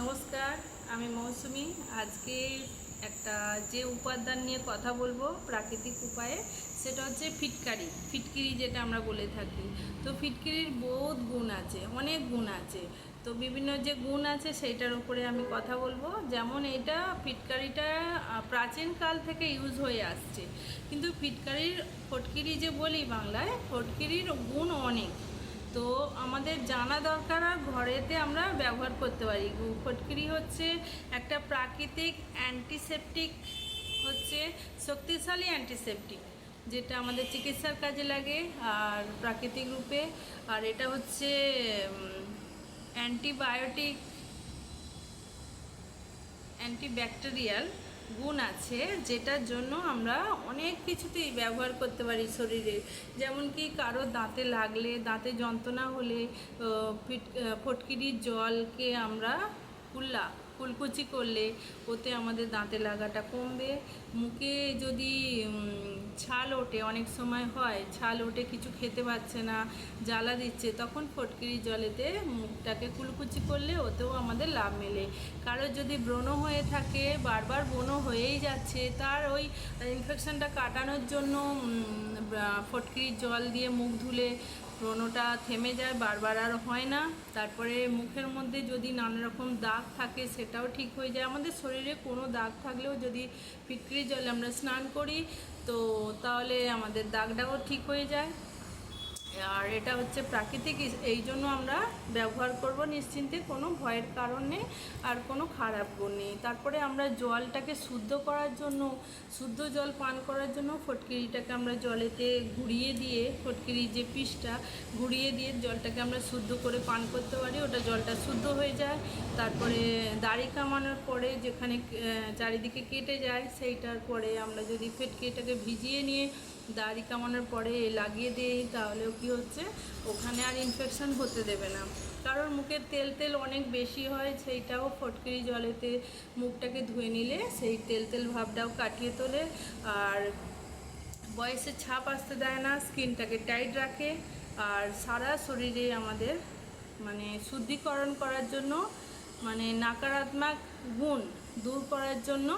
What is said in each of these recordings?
নমস্কার, আমি মৌসুমি। আজকে একটা যে উপাদান নিয়ে কথা বলবো প্রাকৃতিক উপায়ে, সেটা হচ্ছে ফিটকিরি যেটা আমরা বলে থাকি। তো ফিটকিরির বহুত গুণ আছে, অনেক গুণ আছে। তো বিভিন্ন যে গুণ আছে সেইটার উপরে আমি কথা বলবো। যেমন এটা ফিটকারিটা প্রাচীনকাল থেকে ইউজ হয়ে আসছে, কিন্তু ফটকিরি যে বলি বাংলায়, ফটকিরির গুণ অনেক। তো আমাদের জানা দরকার, আর ঘরেতে আমরা ব্যবহার করতে পারি। ফটকিরি হচ্ছে একটা প্রাকৃতিক অ্যান্টিসেপটিক, হচ্ছে শক্তিশালী অ্যান্টিসেপটিক, যেটা আমাদের চিকিৎসার কাজে লাগে আর প্রাকৃতিক রূপে। আর এটা হচ্ছে অ্যান্টিবায়োটিক, অ্যান্টিব্যাকটেরিয়াল গুণ আছে, যেটার জন্য আমরা অনেক কিছুতেই ব্যবহার করতে পারি শরীরে। যেমন কি কারো দাঁতে লাগলে, দাঁতে যন্ত্রণা হলে ফটকিরির জলকে আমরা কুলকুচি করলে ওতে আমাদের দাঁতে লাগাটা কমবে। মুখে যদি ছাল ওঠে, অনেক সময় হয় ছাল ওঠে, কিছু খেতে পারছে না, জ্বালা দিচ্ছে, তখন ফটকিরির জলেতে মুখটাকে কুলকুচি করলে ওতেও আমাদের লাভ মেলে। কারো যদি ব্রণ হয়ে থাকে, বারবার ব্রণ হয়েই যাচ্ছে, তার ওই ইনফেকশনটা কাটানোর জন্য ফটকিরির জল দিয়ে মুখ ধুলে ব্রণটা থেমে যায়, বারবার আর হয় না। তারপরে মুখের মধ্যে যদি নানা রকম দাগ থাকে সেটাও ঠিক হয়ে যায়। আমাদের শরীরে কোনো দাগ থাকলেও যদি ফিটকিরির জলে আমরা স্নান করি, তো তাহলে আমাদের দাগটাও ঠিক হয়ে যায়। আর এটা হচ্ছে প্রাকৃতিক, এই জন্য আমরা ব্যবহার করব নিশ্চিন্তে, কোনো ভয়ের কারণ নেই আর কোনো খারাপ গুণ নেই। তারপরে আমরা জলটাকে শুদ্ধ করার জন্য, শুদ্ধ জল পান করার জন্য ফটকিরিটাকে আমরা জলেতে ঘুরিয়ে দিয়ে, ফটকিরির যে পিসটা ঘুরিয়ে দিয়ে জলটাকে আমরা শুদ্ধ করে পান করতে পারি, ওটা জলটা শুদ্ধ হয়ে যায়। তারপরে দাড়ি কামানোর পরে যেখানে চারিদিকে কেটে যায়, সেইটার পরে আমরা যদি ফটকিরিটাকে ভিজিয়ে নিয়ে দাড়ি কামানোর পরে লাগিয়ে দিই, তাহলেও কি হচ্ছে, ওখানে আর ইনফেকশন হতে দেবে না। কারোর মুখের তেল অনেক বেশি হয়, সেইটাও ফটকিরি জলেতে মুখটাকে ধুয়ে নিলে সেই তেল ভাবটাও কাটিয়ে তোলে। আর বয়সের ছাপ আসতে দেয় না, স্কিনটাকে টাইট রাখে। আর সারা শরীরে আমাদের শুদ্ধিকরণ করার জন্য, নকারাত্মক গুণ দূর করার জন্য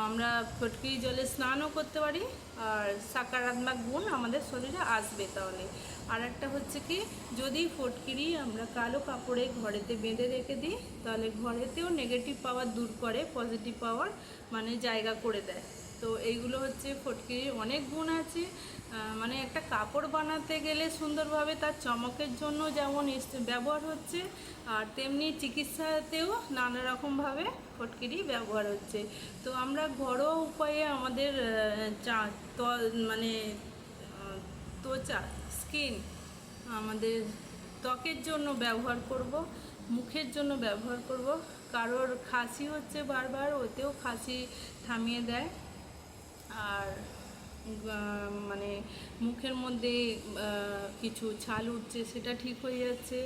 আমরা ফটকিরি জলে স্নানও করতে পারি, আর সকারাত্মক গুণ আমাদের শরীরে আসবে তাহলে। আর একটা হচ্ছে কি, যদি ফটকিরি আমরা কালো কাপড়ে ঘরেতে বেঁধে রেখে দিই, তাহলে ঘরেতেও নেগেটিভ পাওয়ার দূর করে, পজিটিভ পাওয়ার জায়গা করে দেয়। তো এইগুলো হচ্ছে ফটকিরির অনেক গুণ আছে। একটা কাপড় বানাতে গেলে সুন্দরভাবে তার চমকের জন্য যেমন ব্যবহার হচ্ছে, আর তেমনি চিকিৎসাতেও নানা রকমভাবে ফটকিরি ব্যবহার হচ্ছে। তো আমরা ঘরোয়া উপায়ে আমাদের ত্বচা, স্কিন, আমাদের ত্বকের জন্য ব্যবহার করব, মুখের জন্য ব্যবহার করব। কারোর খাসি হচ্ছে বারবার, ওতেও খাসি থামিয়ে দেয়। আর মুখের মধ্যে কিছু ছাল উঠছে, সেটা ঠিক হয়ে যাচ্ছে।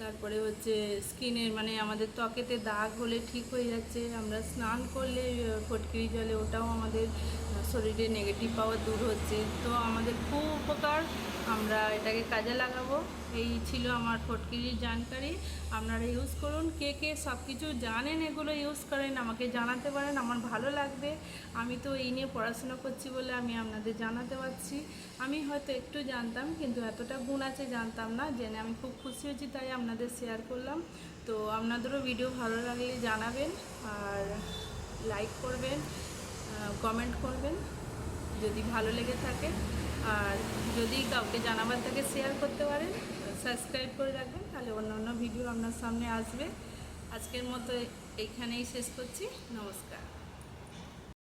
তারপরে হচ্ছে স্কিনের আমাদের ত্বকেতে দাগ হলে ঠিক হয়ে যাচ্ছে। আমরা স্নান করলে ফটকিরি জলে, ওটাও আমাদের শরীরে নেগেটিভ পাওয়ার দূর হচ্ছে। তো আমাদের খুব উপকার, আমরা এটাকে কাজে লাগাবো। এই ছিল আমার ফটকিরির জানকারি। আপনারা ইউজ করুন। কে কে সব কিছু জানেন, এগুলো ইউজ করেন, আমাকে জানাতে পারেন, আমার ভালো লাগবে। আমি তো এই নিয়ে পড়াশোনা করছি বলে আমি আপনাদের জানাতে পারছি। আমি হয়তো একটু জানতাম, কিন্তু এতটা গুণ আছে জানতাম না। জেনে আমি খুব খুশি হয়েছি, তাই আপনাদের শেয়ার করলাম। তো আপনাদেরও ভিডিও ভালো লাগলে জানাবেন, আর লাইক করবেন, কমেন্ট করবেন যদি ভালো লেগে থাকে। আর যদি কাউকে জানাবার থাকে শেয়ার করতে পারেন, সাবস্ক্রাইব করে রাখবেন, তাহলে অন্য ভিডিও আপনার সামনে আসবে। আজকের মতো এইখানেই শেষ করছি। নমস্কার।